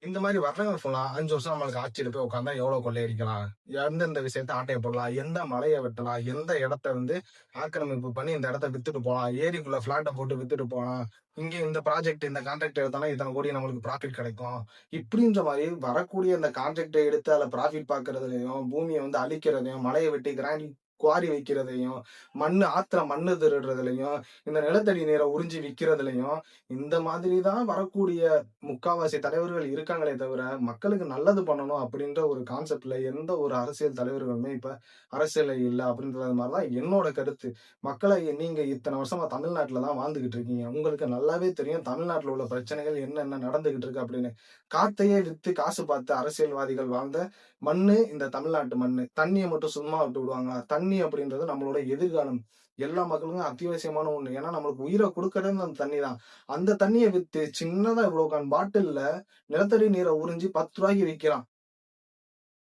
இந்த மாதிரி வருடங்கள் ஃபுல்லா 5 வருஷம் நம்மளுக்கு ஆட்சியில போய் உட்கார்ந்தா எவ்வளவு கொள்ளையடிக்கலாம்? எந்தெந்த விஷயத்த ஆட்டைய போடலாம்? எந்த மலைய வெட்டலாம்? எந்த இடத்த ஆக்கிரமிப்பு பண்ணி இந்த இடத்த வித்துட்டு போலாம்? ஏரிக்குள்ள ஃபிளாட்ட போட்டு வித்துட்டு போலாம். இங்க இந்த ப்ராஜெக்ட் இந்த கான்ட்ராக்ட் எடுத்தோம்னா இத்தன கோடி நம்மளுக்கு ப்ராஃபிட் கிடைக்கும். இப்படின்ற மாரி வரக்கூடிய அந்த கான்ட்ராக்ட்ட எடுத்து அதுல ப்ராஃபிட் பார்க்கிறதுலயும், பூமிய அழிக்கிறதையும், மலைய வெட்டி குவாரி வைக்கிறதையும், ஆத்துல மண்ணு திருடுறதுலயும், இந்த நிலத்தடி நீரை உறிஞ்சி விக்கிறதுலயும், இந்த மாதிரி தான் வரக்கூடிய முக்காவாசி தலைவர்கள் இருக்காங்களே தவிர, மக்களுக்கு நல்லது பண்ணணும் அப்படின்ற ஒரு கான்செப்ட்ல எந்த ஒரு அரசியல் தலைவர்களுமே இப்ப அரசியல்ல இல்ல அப்படின்றது மாரி தான் என்னோட கருத்து. மக்களை நீங்க இத்தன வருஷமா தமிழ்நாட்டுல தான் வாழ்ந்துகிட்டு இருக்கீங்க. உங்களுக்கு நல்லாவே தெரியும் தமிழ்நாட்டுல உள்ள பிரச்சனைகள் என்னென்ன நடந்துகிட்டு இருக்கு அப்படின்னு. காத்தையே வித்து காசு பார்த்து அரசியல்வாதிகள் வாழ்ந்த மண்ணு இந்த தமிழ்நாட்டு மண்ணு. தண்ணிய மட்டும் சும்மா விட்டு விடுவாங்களா? தண்ணி அப்படின்றது நம்மளோட எதிர்காலம். எல்லா மக்களுக்கும் அத்தியாவசியமான ஒண்ணு. ஏன்னா நம்மளுக்கு உயிர குடுக்கறதே அந்த தண்ணி தான். அந்த தண்ணிய வித்து சின்னதா இவ்வளோ பாட்டில்ல நிலத்தடி நீரை உறிஞ்சி ரூ. 10க்கு விக்கிறான்.